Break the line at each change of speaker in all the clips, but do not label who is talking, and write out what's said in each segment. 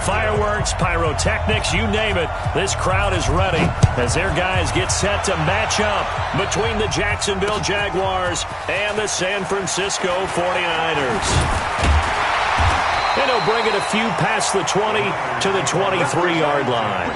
fireworks, pyrotechnics, you name it. This crowd is ready as their guys get set to match up between the Jacksonville Jaguars and the San Francisco 49ers. And he'll bring it a few past the 20 to the 23-yard line.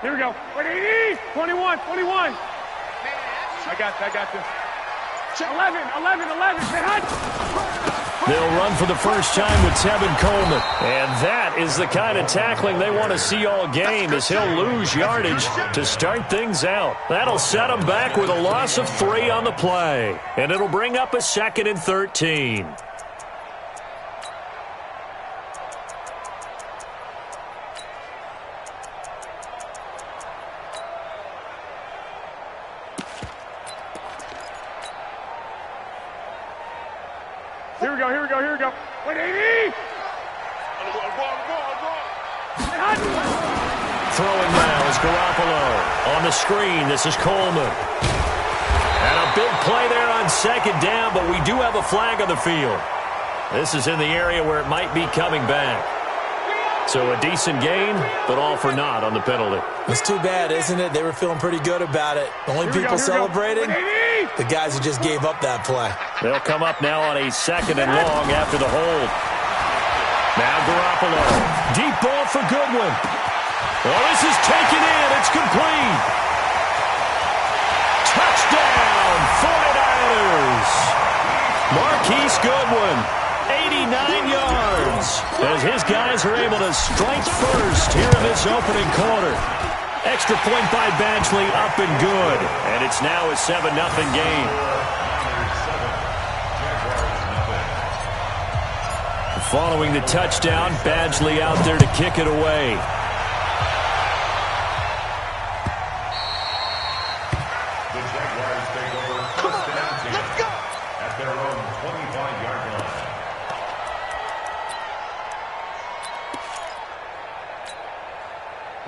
Here we go. 21. I got this. 11.
They'll run for the first time with Tevin Coleman. And that is the kind of tackling they want to see all game, as he'll lose yardage to start things out. That'll set him back with a loss of 3 on the play. And it'll bring up a 2nd and 13.
Here we go. 180.
Throwing now is Garoppolo. On the screen, this is Coleman. And a big play there on 2nd down, but we do have a flag on the field. This is in the area where it might be coming back. So a decent gain, but all for naught on the penalty.
It's too bad, isn't it? They were feeling pretty good about it. The only people celebrating, the guys who just gave up that play.
They'll come up now on a 2nd and long after the hold. Now Garoppolo. Deep ball for Goodwin. Well, this is taken in. It's complete. Touchdown, 49ers. Marquise Goodwin, 89 yards, as his guys are able to strike first here in this opening quarter. Extra point by Badgley, up and good. And it's now a 7-0 game. Following the touchdown, Badgley out there to kick it away.
The Jaguars take over first and 10 at their own 25-yard line.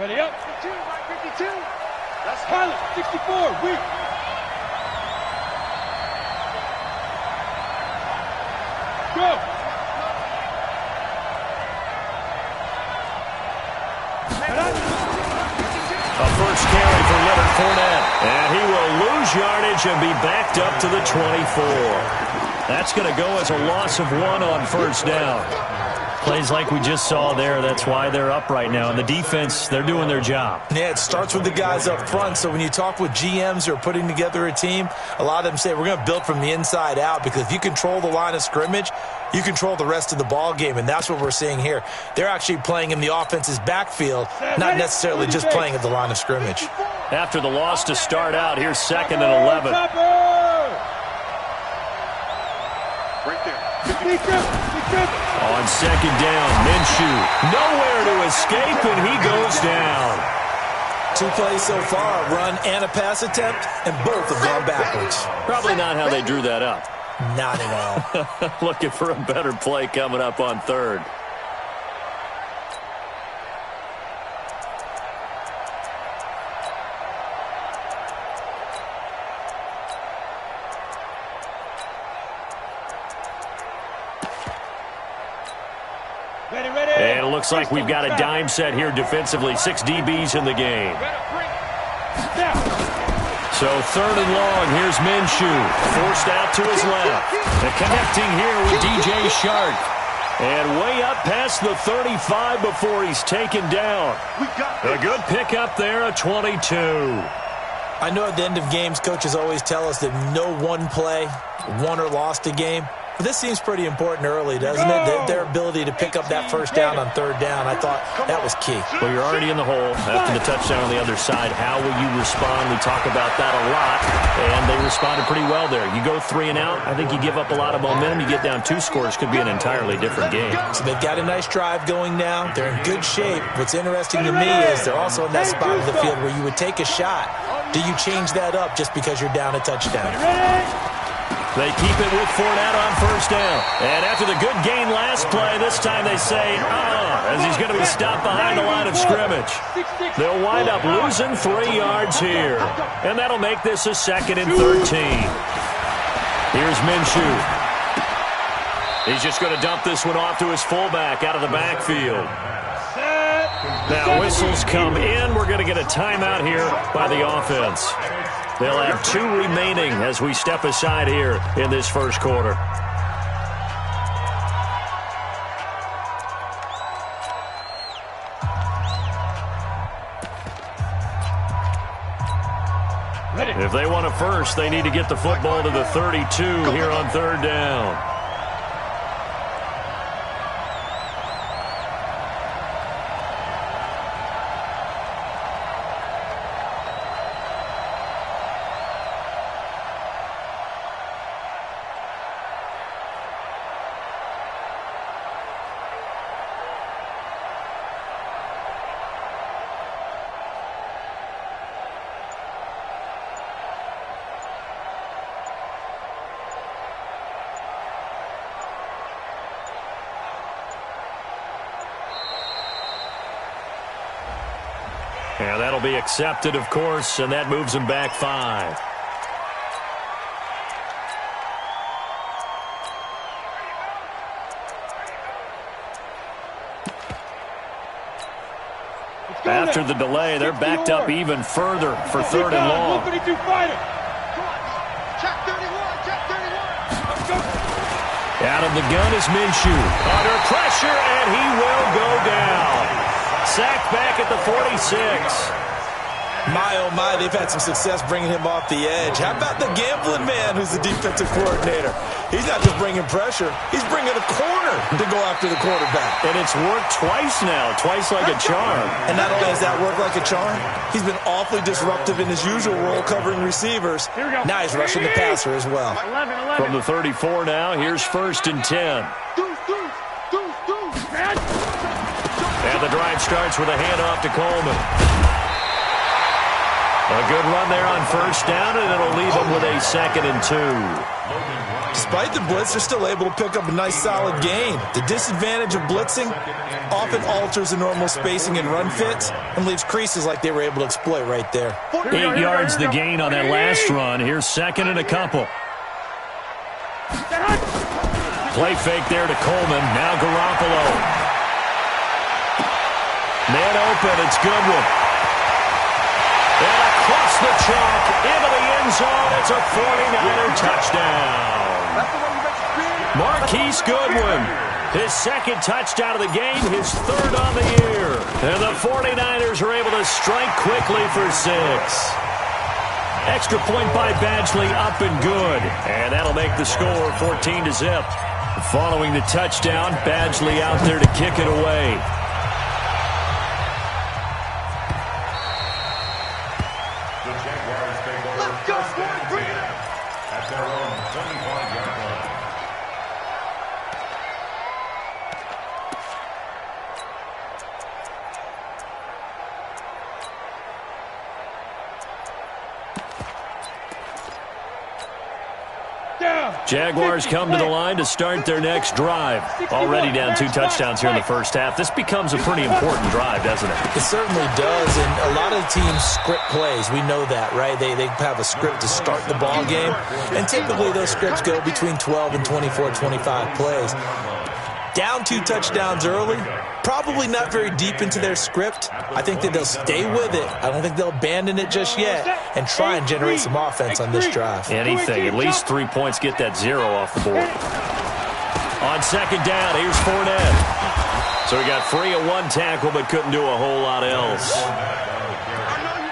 Ready up. 52. That's Pilot. 64. Weak. Go.
A first carry for Leonard Fournette. And he will lose yardage and be backed up to the 24. That's going to go as a loss of 1 on first down. Plays like we just saw there, that's why they're up right now. And the defense, they're doing their job.
Yeah, it starts with the guys up front. So when you talk with GMs who are putting together a team, a lot of them say we're going to build from the inside out, because if you control the line of scrimmage, you control the rest of the ball game, and that's what we're seeing here. They're actually playing in the offense's backfield, not necessarily just playing at the line of scrimmage.
After the loss to start out, here's 2nd and 11.
Right there.
On 2nd down, Minshew nowhere to escape, and he goes down.
2 plays so far, a run and a pass attempt, and both have gone backwards.
Probably not how they drew that up.
Not at all.
Looking for a better play coming up on 3rd. And it looks like we've got a dime set here defensively. 6 DBs in the game. So 3rd and long, here's Minshew. Forced out to his left. The connecting here with DJ Shark. And way up past the 35 before he's taken down. A good pickup there, a 22.
I know at the end of games, coaches always tell us that no one play won or lost a game. This seems pretty important early, doesn't it? Their ability to pick up that first down on third down, I thought that was key.
Well, you're already in the hole after the touchdown on the other side. How will you respond? We talk about that a lot, and they responded pretty well there. You go 3 and out, I think you give up a lot of momentum. You get down 2 scores, could be an entirely different game.
So they've got a nice drive going now. They're in good shape. What's interesting to me is they're also in that spot of the field where you would take a shot. Do you change that up just because you're down a touchdown?
They keep it with Fournette on first down. And after the good gain last play, this time they say, as he's going to be stopped behind the line of scrimmage. They'll wind up losing 3 yards here. And that'll make this a 2nd and 13. Here's Minshew. He's just going to dump this one off to his fullback out of the backfield. Now whistles come in. We're going to get a timeout here by the offense. They'll have 2 remaining as we step aside here in this first quarter. If they want a first, they need to get the football to the 32 here on third down. And that'll be accepted, of course, and that moves him back 5. After the delay, they're backed up even further for 3rd and long. Out of the gun is Minshew. Under pressure, and he will go down. Sacked back at the 46.
My, oh my, they've had some success bringing him off the edge. How about the gambling man who's the defensive coordinator? He's not just bringing pressure. He's bringing a corner to go after the quarterback.
And it's worked twice now, twice like a charm.
And not only has that worked like a charm, he's been awfully disruptive in his usual role covering receivers. Now he's rushing the passer as well.
From the 34 now, here's 1st and 10. And the drive starts with a handoff to Coleman. A good run there on first down, and it'll leave them with a 2nd and 2.
Despite the blitz, they're still able to pick up a nice solid gain. The disadvantage of blitzing often alters the normal spacing and run fits and leaves creases like they were able to exploit right there.
8 yards the gain on that last run. Here's 2nd and a couple. Play fake there to Coleman. Now Garoppolo. Man open, it's Goodwin. And across the chalk, into the end zone, it's a 49er touchdown. Marquise Goodwin, his 2nd touchdown of the game, his 3rd on the year. And the 49ers are able to strike quickly for 6. Extra point by Badgley, up and good. And that'll make the score 14-0. Following the touchdown, Badgley out there to kick it away. Jaguars come to the line to start their next drive. Already down 2 touchdowns here in the first half. This becomes a pretty important drive, doesn't it?
It certainly does, and a lot of teams script plays. We know that, right? They have a script to start the ball game, and typically those scripts go between 12 and 24, 25 plays. Down 2 touchdowns early, probably not very deep into their script. I think that they'll stay with it. I don't think they'll abandon it just yet and try and generate some offense on this drive.
Anything. At least 3 points, get that 0 off the board. On 2nd down, here's Fournette. So he got free of 1 tackle but couldn't do a whole lot else.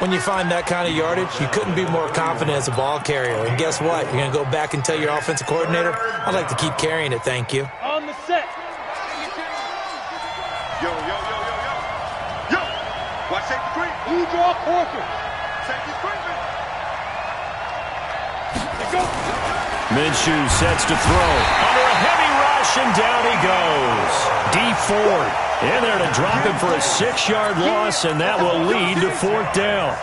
When you find that kind of yardage, you couldn't be more confident as a ball carrier. And guess what? You're going to go back and tell your offensive coordinator, I'd like to keep carrying it, thank you.
On the set. Yo. Watch safety creep. You draw Corker. Safety creeping. Go.
Minshew sets to throw. Under a heavy rush, and down he goes. D Ford in there to drop him for a 6-yard loss, and that will lead to 4th down.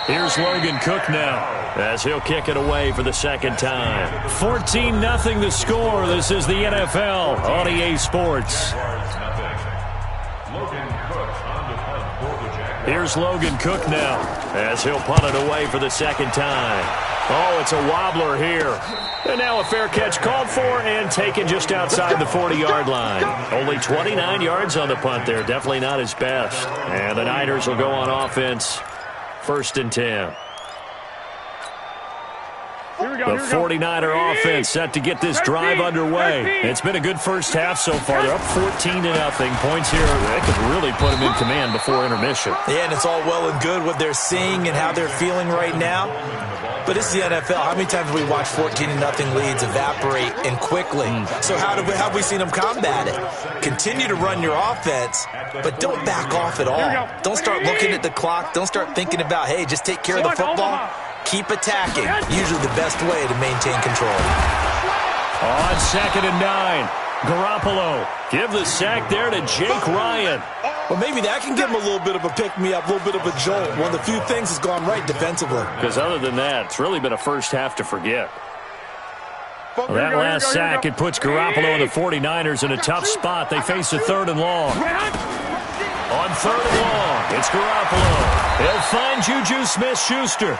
Here's Logan Cook now, as he'll kick it away for the second time. 14-0 the score. This is the NFL on EA Sports. Here's Logan Cook now, as he'll punt it away for the second time. Oh, it's a wobbler here. And now a fair catch called for and taken just outside the 40-yard line. Only 29 yards on the punt there. Definitely not his best. And the Niners will go on offense. 1st and 10. The 49er offense set to get this drive underway. It's been a good first half so far. They're up 14-0. Points here, they could really put them in command before intermission.
Yeah, and it's all well and good what they're seeing and how they're feeling right now. But this is the NFL. How many times have we watched 14-0 leads evaporate and quickly? So how have we seen them combat it? Continue to run your offense, but don't back off at all. Don't start looking at the clock. Don't start thinking about, hey, just take care of the football. Keep attacking. Usually the best way to maintain control.
On 2nd and 9, Garoppolo. Give the sack there to Jake Ryan.
Well, maybe that can give him a little bit of a pick-me-up, a little bit of a jolt. One of the few things has gone right defensively.
Because other than that, it's really been a first half to forget. Well, that last sack, it puts Garoppolo and the 49ers in a tough spot. They face a 3rd and long. On 3rd and long, it's Garoppolo. He'll find Juju Smith-Schuster.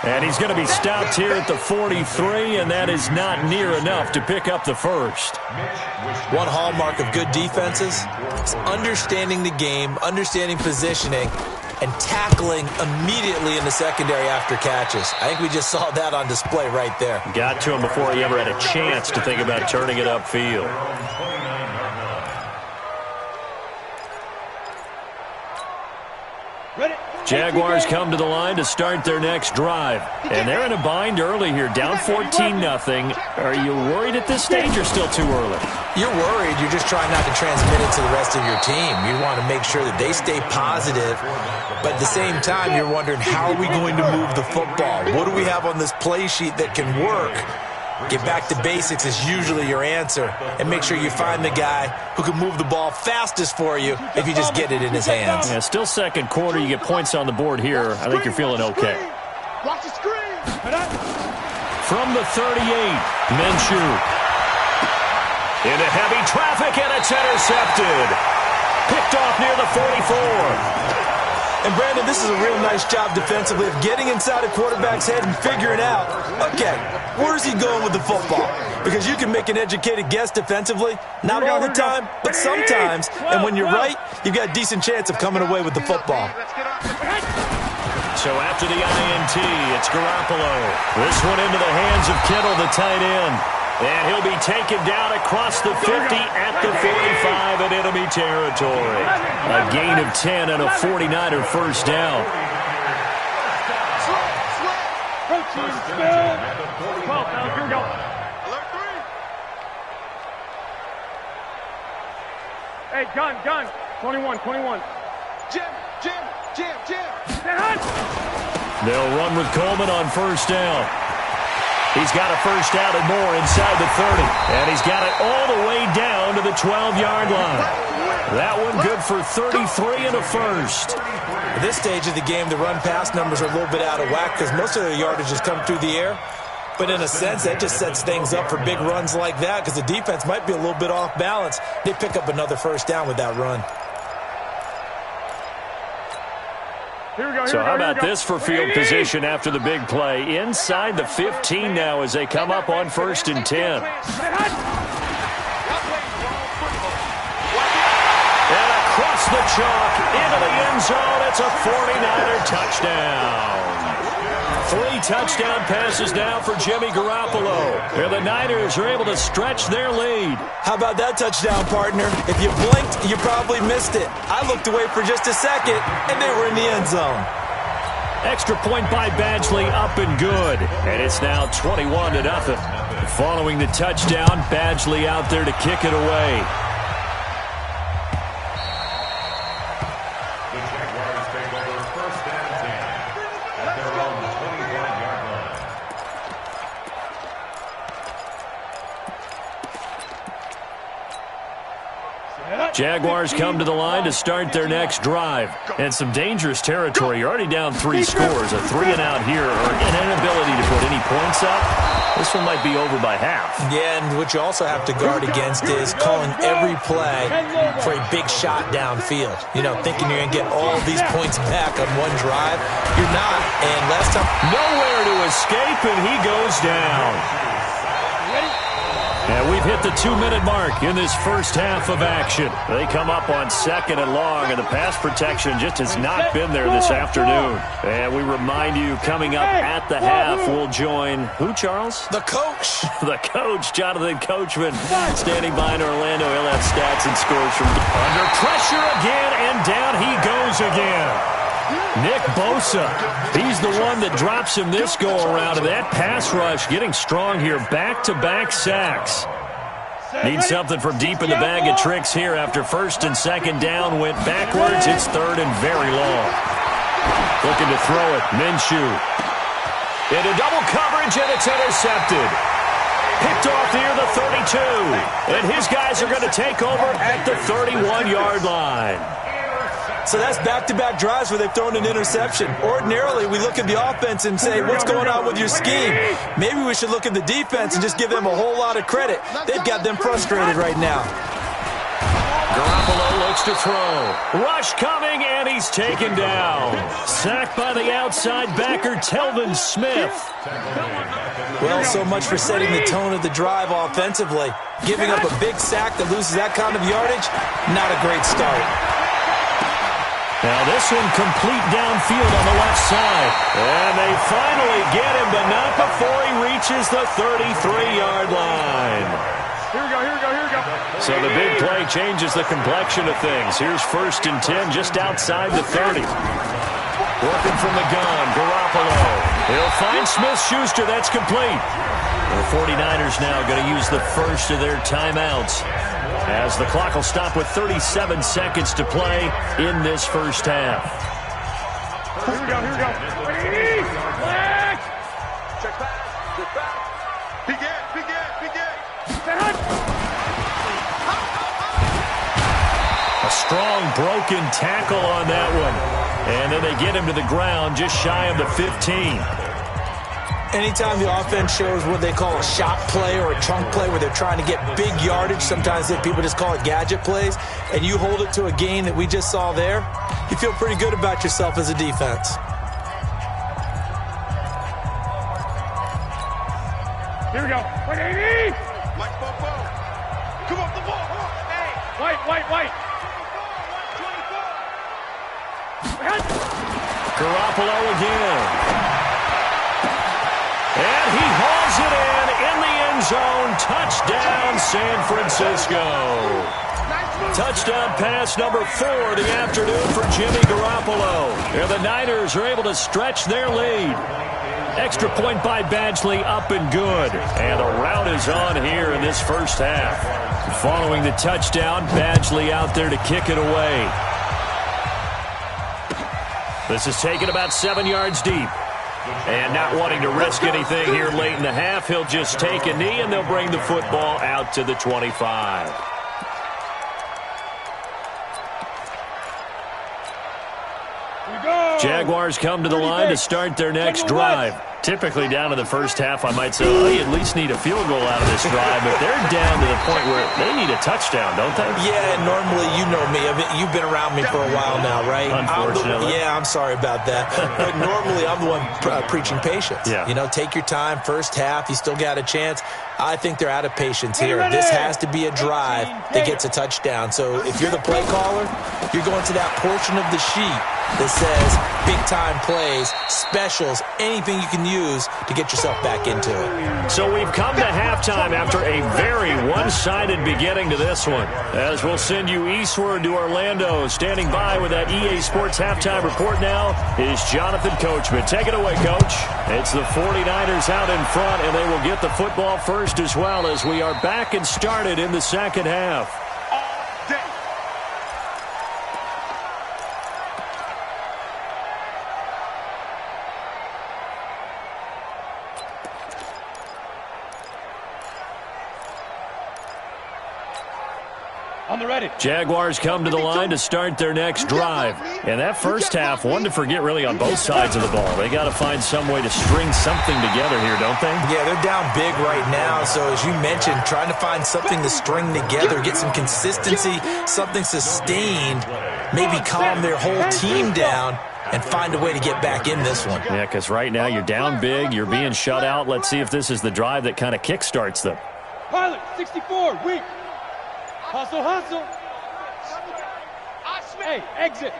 And he's going to be stopped here at the 43, and that is not near enough to pick up the first.
One hallmark of good defenses is understanding the game, understanding positioning, and tackling immediately in the secondary after catches. I think we just saw that on display right there.
Got to him before he ever had a chance to think about turning it upfield. Jaguars come to the line to start their next drive. And they're in a bind early here, down 14-0. Are you worried at this stage or still too early?
You're worried. You're just trying not to transmit it to the rest of your team. You want to make sure that they stay positive. But at the same time, you're wondering, how are we going to move the football? What do we have on this play sheet that can work? Get back to basics is usually your answer. And make sure you find the guy who can move the ball fastest for you if you just get it in his hands.
Yeah, still second quarter. You get points on the board here. I think you're feeling okay.
Watch the screen.
From the 38, Minshew. Into heavy traffic, and it's intercepted. Picked off near the 44.
And, Brandon, this is a real nice job defensively of getting inside a quarterback's head and figuring out, okay, where's he going with the football? Because you can make an educated guess defensively, not all the time, but sometimes. And when you're right, you've got a decent chance of coming away with the football.
So after the INT, it's Garoppolo. This one into the hands of Kittle, the tight end. And he'll be taken down across the 50 at the 45 in enemy territory. A gain of 10 and a 49er first down.
Hey, gun. 21. Jim.
They'll run with Coleman on first down. He's got a first down and more inside the 30. And he's got it all the way down to the 12-yard line. That one good for 33 and a first.
At this stage of the game, the run-pass numbers are a little bit out of whack because most of the yardage has come through the air. But in a sense, that just sets things up for big runs like that because the defense might be a little bit off balance. They pick up another first down with that run.
So how about this for field position after the big play? Inside the 15 now as they come up on 1st and 10. And across the chalk into the end zone. It's a 49er touchdown. 3 touchdown passes now for Jimmy Garoppolo. And the Niners are able to stretch their lead.
How about that touchdown, partner? If you blinked, you probably missed it. I looked away for just a second, and they were in the end zone.
Extra point by Badgley, up and good. And it's now 21-0. Following the touchdown, Badgley out there to kick it away.
The Jaguars take over first and 10 at their own 21-yard line.
Jaguars come to the line to start their next drive. And some dangerous territory. You're already down 3 scores. A 3-and-out here, or an inability to put any points up. This one might be over by half.
Yeah, and what you also have to guard against is calling every play for a big shot downfield. You know, thinking you're going to get all these points back on one drive. You're not. And last time,
nowhere to escape, and he goes down. And we've hit the 2-minute mark in this first half of action. They come up on 2nd and long, and the pass protection just has not been there this afternoon. And we remind you, coming up at the half, we'll join who, Charles?
the coach.
The coach, Jonathan Coachman, standing by in Orlando. He'll have stats and scores from under pressure again, and down he goes again. Nick Bosa, he's the one that drops him this go-around, and that pass rush getting strong here. Back-to-back sacks. Need something from deep in the bag of tricks here after 1st and 2nd down went backwards. It's 3rd and very long. Looking to throw it. Minshew. Into double coverage, and it's intercepted. Picked off near the 32. And his guys are going to take over at the 31-yard line.
So that's back-to-back drives where they've thrown an interception. Ordinarily, we look at the offense and say, what's going on with your scheme? Maybe we should look at the defense and just give them a whole lot of credit. They've got them frustrated right now.
Garoppolo looks to throw. Rush coming, and he's taken down. Sacked by the outside backer, Telvin Smith.
Well, so much for setting the tone of the drive offensively. Giving up a big sack that loses that kind of yardage, not a great start.
Now this one complete downfield on the left side. And they finally get him, but not before he reaches the 33-yard line.
Here we go, here we go, here we go.
So the big play changes the complexion of things. Here's 1st and 10 just outside the 30. Working from the gun, Garoppolo. He'll find Smith-Schuster. That's complete. The 49ers now going to use the first of their timeouts, as the clock will stop with 37 seconds to play in this first half.
Here we go, here we go. Flag! Check back, check back. Begin.
A strong broken tackle on that one. And then they get him to the ground just shy of the 15.
Anytime the offense shows what they call a shot play or a chunk play where they're trying to get big yardage, sometimes people just call it gadget plays, and you hold it to a gain that we just saw there, you feel pretty good about yourself as a defense.
Here we go. Wait, Amy! Mike Bobo. Come off the ball. Hey. White.
Garoppolo again. And he hauls it in the end zone. Touchdown, San Francisco. Touchdown pass number 4 of the afternoon for Jimmy Garoppolo. And the Niners are able to stretch their lead. Extra point by Badgley, up and good. And a rout is on here in this first half. Following the touchdown, Badgley out there to kick it away. This is taken about 7 yards deep. And not wanting to risk anything here late in the half, he'll just take a knee, and they'll bring the football out to the 25. Jaguars come to the line to start their next drive. Typically down to the first half, I might say, oh, you at least need a field goal out of this drive, but they're down to the point where they need a touchdown, don't they?
Yeah, and normally, you know me. You've been around me for a while now, right?
Unfortunately.
I'm sorry about that. But normally, I'm the one preaching patience.
Yeah.
You know, take your time, first half, you still got a chance. I think they're out of patience here. This has to be a drive that gets a touchdown. So if you're the play caller, you're going to that portion of the sheet that says big-time plays, specials, anything you can use to get yourself back into it.
So we've come to halftime after a very one-sided beginning to this one. As we'll send you eastward to Orlando. Standing by with that EA Sports halftime report now is Jonathan Coachman. Take it away, Coach. It's the 49ers out in front, and they will get the football first as well as we are back and started in the second half.
On the ready.
Jaguars come to the line to start their next drive. And that first half, one to forget really on both sides of the ball. They got to find some way to string something together here, don't they?
Yeah, they're down big right now. So as you mentioned, trying to find something to string together, get some consistency, something sustained, maybe calm their whole team down and find a way to get back in this one.
Yeah, because right now you're down big, you're being shut out. Let's see if this is the drive that kind of kickstarts them.
Pilot, 64, weak. Hustle, hustle. Hey, exit.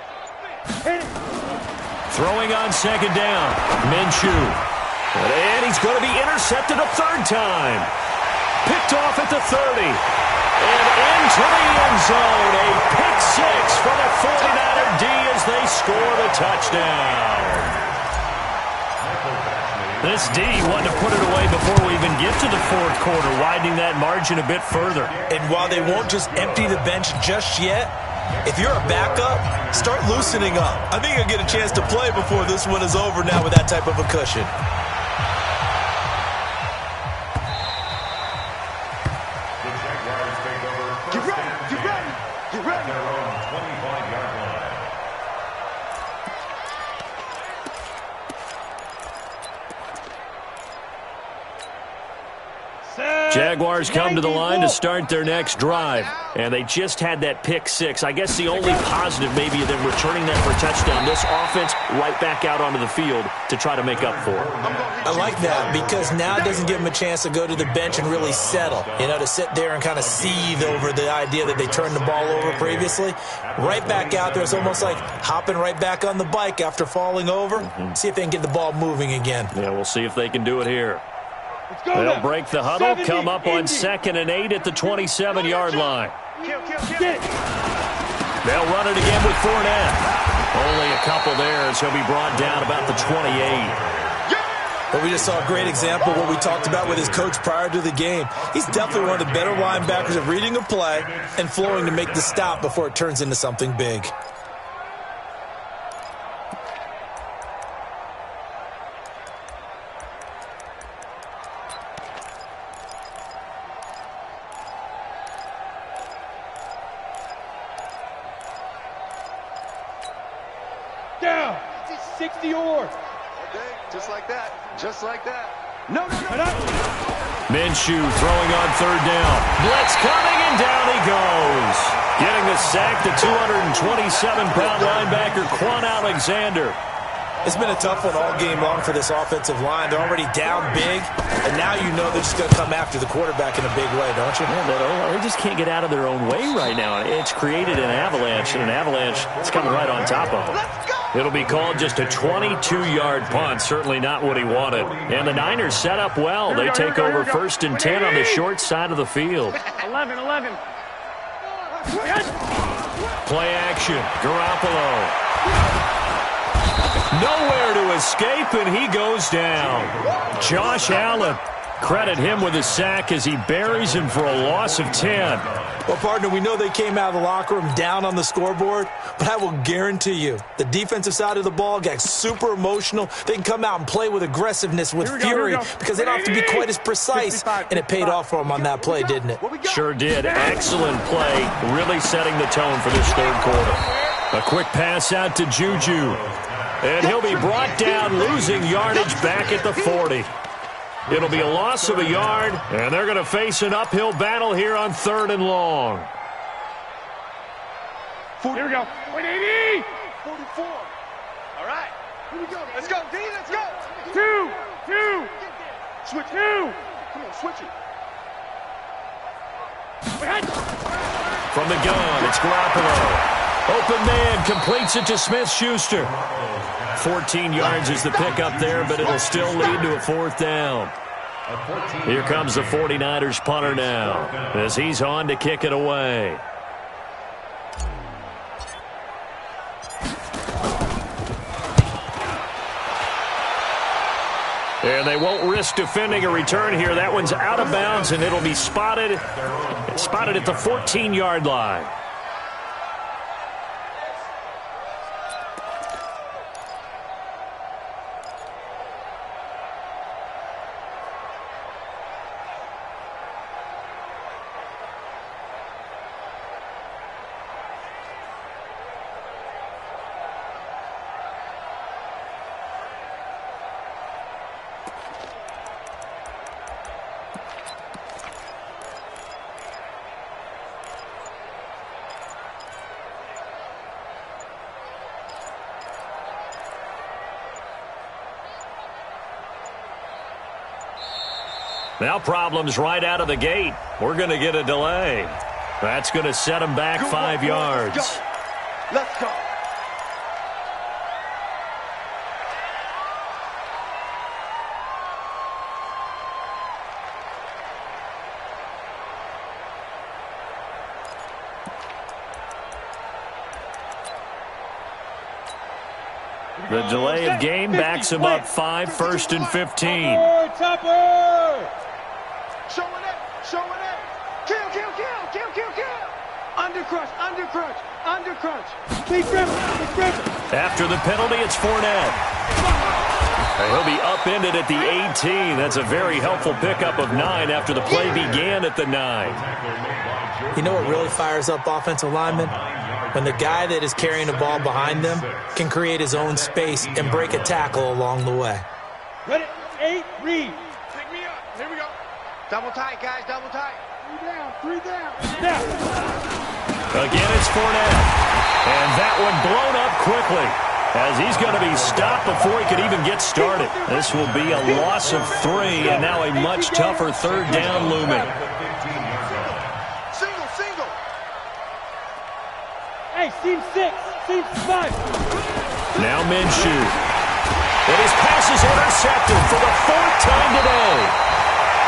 Hit it.
Throwing on second down. Minshew. And he's going to be intercepted a third time. Picked off at the 30. And into the end zone. A pick six for the 49er D as they score the touchdown. This D wanted to put it away before we even get to the fourth quarter, widening that margin a bit further.
And while they won't just empty the bench just yet, if you're a backup, start loosening up. I think you'll get a chance to play before this one is over now with that type of a cushion.
The Jaguars take over first and 10 at their own 25-yard line.
Jaguars come to the line to start their next drive. And they just had that pick six. I guess the only positive maybe of them returning that for a touchdown. This offense right back out onto the field to try to make up for it.
I like that because now it doesn't give them a chance to go to the bench and really settle. You know, to sit there and kind of seethe over the idea that they turned the ball over previously. Right back out there. It's almost like hopping right back on the bike after falling over. See if they can get the ball moving again.
Yeah, we'll see if they can do it here. They'll break the huddle, come up on 2nd and 8 at the 27-yard line. They'll run it again with Fournette. Only a couple there, so he'll be brought down about the 28.
But we just saw a great example of what we talked about with his coach prior to the game. He's definitely one of the better linebackers at reading a play and flowing to make the stop before it turns into something big.
Down. 60 yards.
Okay, just like that. Just like that.
No.
Minshew throwing on third down. Blitz coming, and down he goes. Getting the sack, the 227-pound linebacker, Quan Alexander.
It's been a tough one all game long for this offensive line. They're already down big, and now you know they're just going to come after the quarterback in a big way, don't you?
Yeah, they just can't get out of their own way right now. It's created an avalanche, and an avalanche is coming right on top of them. It'll be called just a 22-yard punt. Certainly not what he wanted. And the Niners set up well. They take over 1st and 10 on the short side of the field.
11.
Play action. Garoppolo. Nowhere to escape, and he goes down. Josh Allen. Credit him with a sack as he buries him for a loss of 10.
Well, partner, we know they came out of the locker room down on the scoreboard, but I will guarantee you the defensive side of the ball got super emotional. They can come out and play with aggressiveness, with fury, because they don't have to be quite as precise, and it paid off for them on that play, didn't it?
Sure did. Excellent play, really setting the tone for this third quarter. A quick pass out to Juju, and he'll be brought down, losing yardage back at the 40. It'll be a loss of a yard, and they're going to face an uphill battle here on 3rd and long.
Here we go. 180.
44. All right. Here we go. Let's go, D. Let's go.
2.
Switch.
2.
Come on, switch it.
From the gun, it's Garoppolo. Open man completes it to Smith-Schuster. 14 yards is the pickup there, but it'll still lead to a fourth down. Here comes the 49ers punter now as he's on to kick it away. And they won't risk defending a return here. That one's out of bounds, and it'll be spotted at the 14-yard line. Now problems right out of the gate. We're going to get a delay. That's going to set them back 5 yards.
Let's go.
The delay of game backs him up 5, 1st and 15.
Topper! Showing it, showing it. Kill, kill, kill, kill, kill, kill. Undercrunch, undercrunch, undercrunch. Big grip, big grip.
After the penalty, it's Fournette. And he'll be upended at the 18. That's a very helpful pickup of 9 after the play began at the 9.
You know what really fires up offensive linemen? When the guy that is carrying the ball behind them can create his own space and break a tackle along the way.
Ready, 8, read. Pick me up. Here we go. Double tight, guys, double tight. 3 down, 3 down. Down.
Again, it's Fournette. And that one blown up quickly as he's going to be stopped before he could even get started. This will be a loss of 3 and now a much tougher 3rd down looming.
Single, single. Hey, seam 6, seam 5.
Now Minshew. And his pass is intercepted for the 4th time today.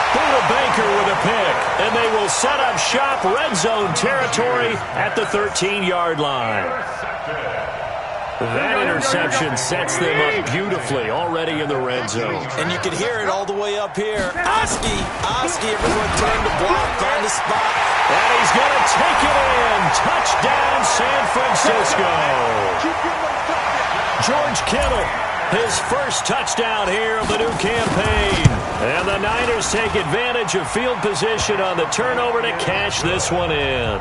Buda Baker with a pick, and they will set up shop red zone territory at the 13-yard line. That interception sets them up beautifully already in the red zone.
And you can hear it all the way up here. Oski, everyone turn to block, find a spot.
And he's going to take it in. Touchdown, San Francisco. George Kittle, his first touchdown here of the new campaign. And the Niners take advantage of field position on the turnover to cash this one in.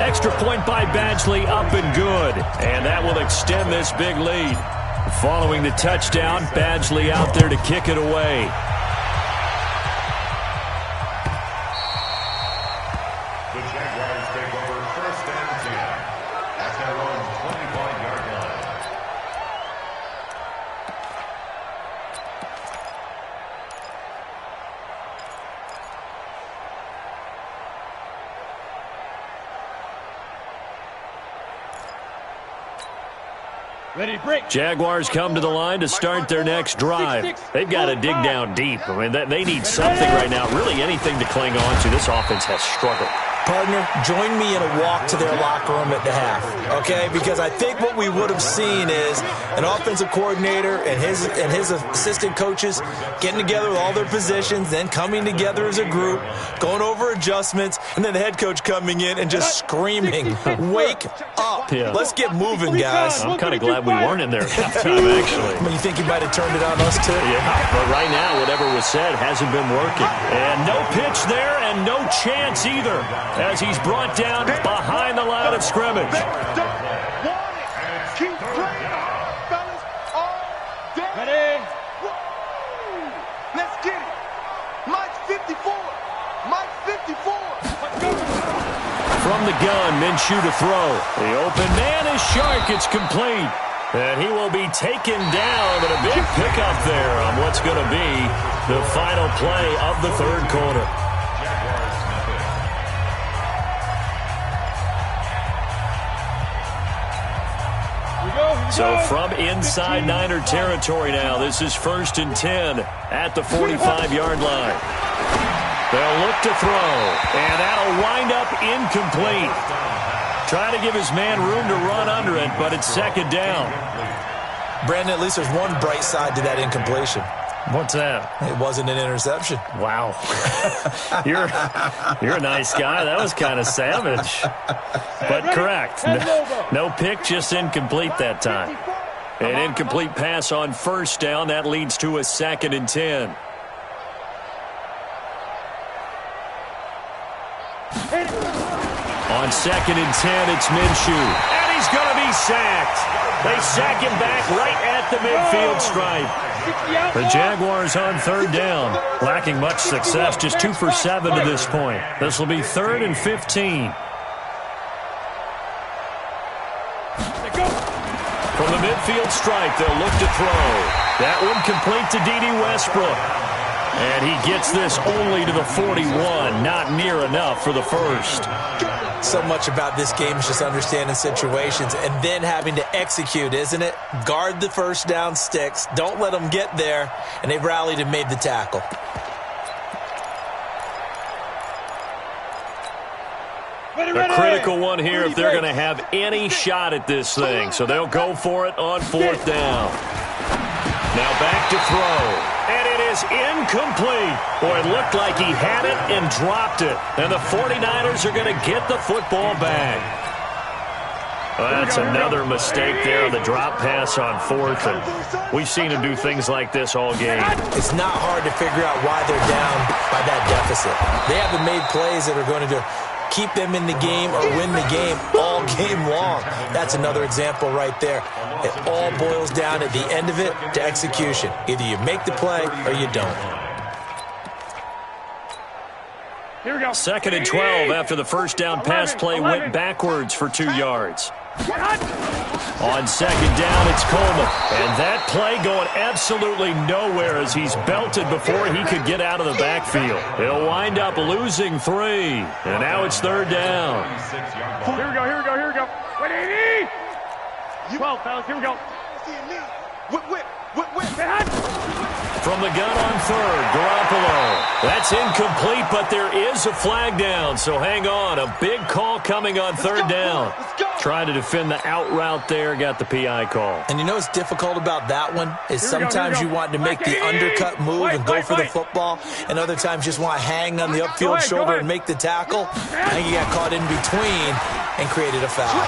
Extra point by Badgley up and good. And that will extend this big lead. Following the touchdown, Badgley out there to kick it away.
The Jaguars take over 1st and 10 at their own 25-yard line.
Ready, break.
Jaguars come to the line to start their next drive. They've got to dig down deep. I mean, they need something right now, really anything to cling on to. This offense has struggled.
Partner, join me in a walk to their locker room at the half, okay? Because I think what we would have seen is an offensive coordinator and his assistant coaches getting together with all their positions, then coming together as a group, going over adjustments, and then the head coach coming in and just screaming, "Wake up!
Yeah.
Let's get moving, guys."
I'm kind of glad we weren't in there at halftime, actually.
I mean, you think he might have turned it on us, too?
Yeah, but right now, whatever was said hasn't been working. And no pitch there and no chance either, as he's brought down behind the line of scrimmage.
Keep playing, fellas, all day. Ready? Let's get it. Mike 54. Mike 54.
From the gun, Minshew to throw. The open man is Shark. It's complete. And he will be taken down, but a big pickup there on what's going to be the final play of the 3rd quarter. So from inside Niner territory now, this is 1st and 10 at the 45-yard line. They'll look to throw, and that'll wind up incomplete. Trying to give his man room to run under it, but it's 2nd down.
Brandon, at least there's one bright side to that incompletion.
What's that?
It wasn't an interception.
Wow. You're a nice guy. That was kind of savage. But correct. No pick, just incomplete that time. An incomplete pass on 1st down. That leads to a 2nd and 10. On 2nd and 10, it's Minshew. And he's going to be sacked. They sack him back right at the midfield stripe. The Jaguars on 3rd down. Lacking much success, just 2 for 7 to this point. This will be 3rd and 15. From the midfield stripe, they'll look to throw. That one complete to D.D. Westbrook. And he gets this only to the 41. Not near enough for the first.
So much about this game is just understanding situations and then having to execute, isn't it? Guard the first down sticks. Don't let them get there. And they rallied and made the tackle.
A critical one here if they're going to have any shot at this thing. So they'll go for it on 4th down. Now back to throw. And it is incomplete. Boy, it looked like he had it and dropped it. And the 49ers are going to get the football back. Well, that's another mistake there, the drop pass on 4th. And we've seen him do things like this all game.
It's not hard to figure out why they're down by that deficit. They haven't made plays that are going to keep them in the game or win the game all game long. That's another example right there. It all boils down at the end of it to execution. Either you make the play or you don't.
Here we go.
2nd and 12 after the first down pass play went backwards for 2 yards. On 2nd down, it's Coleman. And that play going absolutely nowhere as he's belted before he could get out of the backfield. He'll wind up losing 3. And now it's 3rd down.
Here we go, here we go, here we go. Wait, 80! 12, fellas, here we go. Whip.
From the gun on 3rd, Garoppolo. That's incomplete, but there is a flag down, so hang on. A big call coming on 3rd down. Trying to defend the out route there, got the PI call.
And you know what's difficult about that one is sometimes you want to make the undercut move and go for the football, and other times just want to hang on the upfield shoulder and make the tackle. And you got caught in between and created a foul.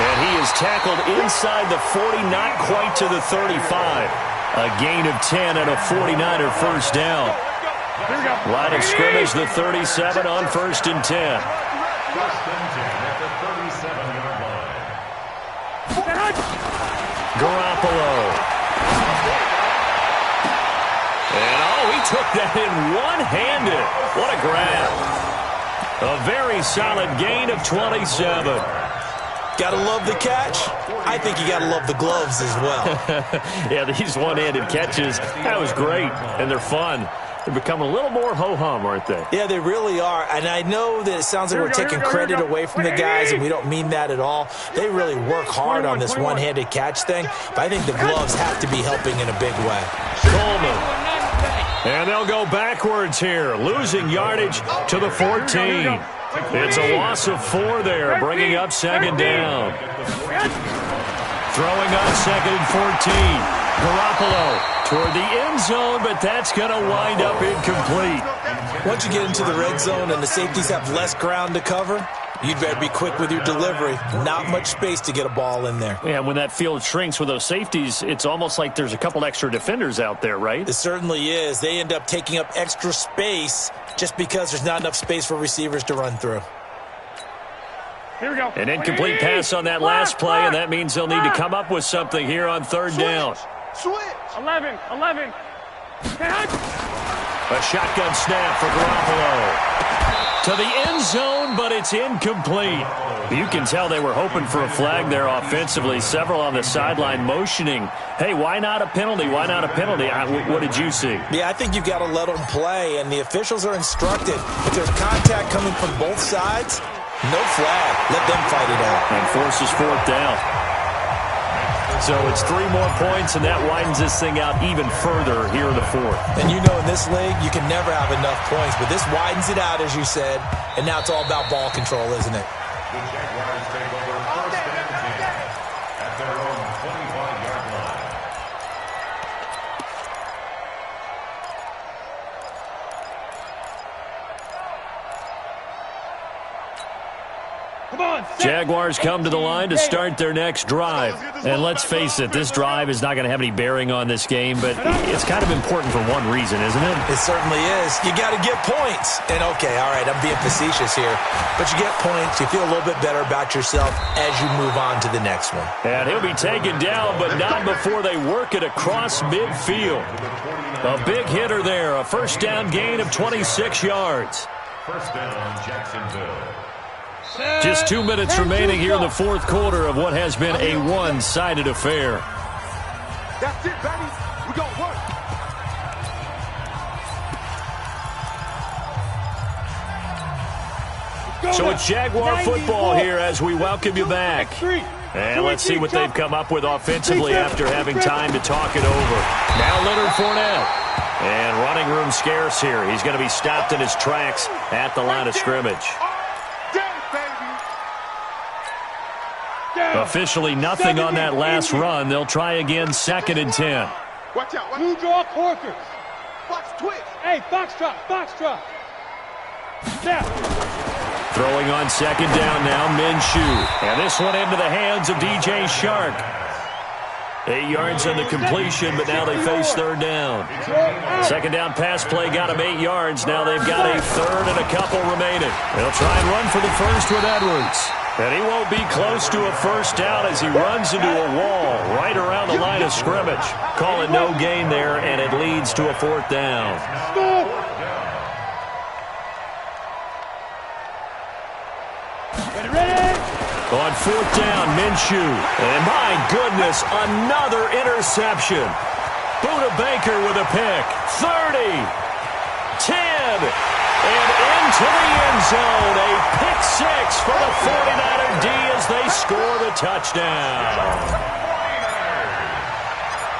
And he is tackled inside the 40, not quite to the 35. A gain of 10 and a 49er first down. Line of scrimmage, the 37 on 1st and 10.
1st and 10 at the 37-yard line.
Garoppolo. And he took that in one-handed. What a grab. A very solid gain of 27.
Gotta love the catch. I think you gotta love the gloves as well.
Yeah, these one-handed catches, that was great, and they're fun. They've become a little more ho-hum, aren't they?
Yeah, they really are. And I know that it sounds like we're taking credit away from the guys, and we don't mean that at all. They really work hard on this one-handed catch thing, but I think the gloves have to be helping in a big way.
Coleman. And they'll go backwards here, losing yardage to the 14. It's a loss of 4 there, bringing up 2nd down. Throwing on 2nd and 14. Garoppolo toward the end zone, but that's going to wind up incomplete.
Once you get into the red zone and the safeties have less ground to cover, you'd better be quick with your delivery. Not much space to get a ball in there.
Yeah, when that field shrinks with those safeties, it's almost like there's a couple extra defenders out there, right?
It certainly is. They end up taking up extra space just because there's not enough space for receivers to run through.
Here we go.
An incomplete pass on that last play, and that means they'll need to come up with something here on 3rd down.
Switch. 11.
A shotgun snap for Garoppolo. To the end zone, but it's incomplete. You can tell they were hoping for a flag there offensively. Several on the sideline motioning, hey, why not a penalty? Why not a penalty? What did you see?
Yeah, I think you've got to let them play, and the officials are instructed. If there's contact coming from both sides, no flag. Let them fight it out.
And forces 4th down. So it's 3 more points, and that widens this thing out even further here in the fourth.
And you know in this league, you can never have enough points, but this widens it out, as you said, and now it's all about ball control, isn't it?
The Jaguars take over first and 10 at their own 25-yard line.
Come on,
Jaguars come to the line to start their next drive. And let's face it, this drive is not going to have any bearing on this game, but it's kind of important for one reason, isn't it?
It certainly is. You got to get points. And, okay, all right, I'm being facetious here, but you get points, you feel a little bit better about yourself as you move on to the next one.
And he'll be taken down, but not before they work it across midfield. A big hitter there, a first down gain of 26 yards.
First down, Jacksonville.
Just 2 minutes remaining here in the fourth quarter of what has been a one-sided affair.
That's it, baby. We got work.
So it's Jaguar football here as we welcome you back. And let's see what they've come up with offensively after having time to talk it over. Now Leonard Fournette. And running room scarce here. He's going to be stopped in his tracks at the line of scrimmage. Officially nothing on that last run. They'll try again, 2nd and 10.
Watch out.
Blue draw corkers.
Fox twitch.
Hey, foxtrot, foxtrot. Snap.
Throwing on 2nd down now, Minshew. And this one into the hands of DJ Shark. 8 yards on the completion, but now they face 3rd down. 2nd down pass play got them 8 yards. Now they've got a 3rd and a couple remaining. They'll try and run for the first with Edwards. And he won't be close to a first down as he runs into a wall right around the line of scrimmage. Call it no gain there, and it leads to a 4th down. On 4th down, Minshew. And my goodness, another interception. Buda Baker with a pick. 30, 10, and into the end zone. A pick 6 for the 49er D as they score the touchdown.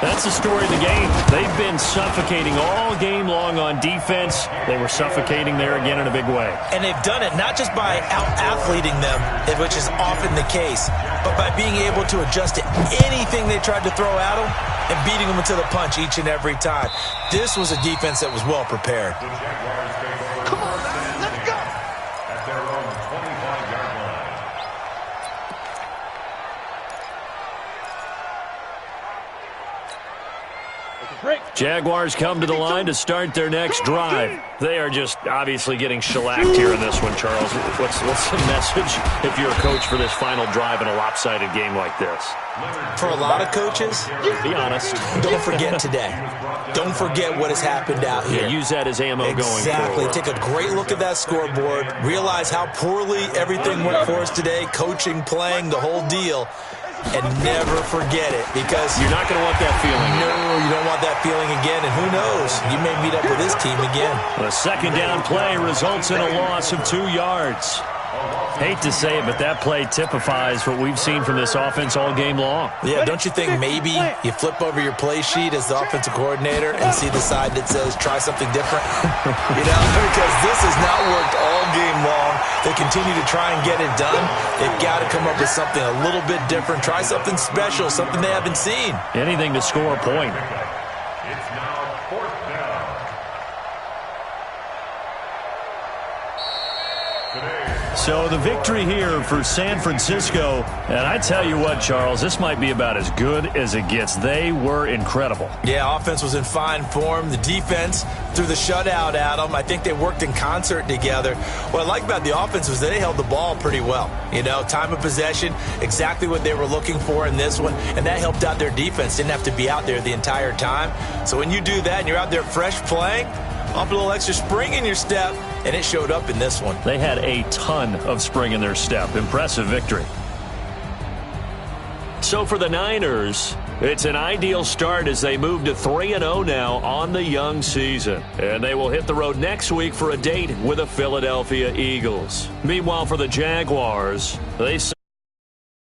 That's the story of the game. They've been suffocating all game long on defense. They were suffocating there again in a big way.
And they've done it not just by out-athleting them, which is often the case, but by being able to adjust to anything they tried to throw at them and beating them to the punch each and every time. This was a defense that was well prepared.
The Jaguars take over first and 10 at their own 25-yard line.
Jaguars come to the line to start their next drive. They are just obviously getting shellacked here in this one, Charles. What's the message if you're a coach for this final drive in a lopsided game like this?
For a lot of coaches,
be honest.
Don't forget today. Don't forget what has happened out here.
Yeah, use that as ammo going forward.
Exactly. Take a great look at that scoreboard. Realize how poorly everything went for us today. Coaching, playing, the whole deal. And never forget it, because
you're not going to want that feeling.
No, you don't want that feeling again. And who knows? You may meet up with this team again.
The 2nd down play results in a loss of 2 yards. Hate to say it, but that play typifies what we've seen from this offense all game long.
Yeah, don't you think maybe you flip over your play sheet as the offensive coordinator and see the side that says try something different? Because this has not worked all game long. They continue to try and get it done. They've got to come up with something a little bit different. Try something special, something they haven't seen.
Anything to score a point.
It's now 4th down.
So the victory here for San Francisco, and I tell you what, Charles, this might be about as good as it gets. They were incredible.
Yeah, offense was in fine form. The defense threw the shutout at them. I think they worked in concert together. What I like about the offense was that they held the ball pretty well. You know, time of possession, exactly what they were looking for in this one, and that helped out their defense. Didn't have to be out there the entire time. So when you do that and you're out there fresh playing, off a little extra spring in your step, and it showed up in this one.
They had a ton of spring in their step. Impressive victory. So for the Niners, it's an ideal start as they move to 3-0 now on the young season. And they will hit the road next week for a date with the Philadelphia Eagles. Meanwhile, for the Jaguars, they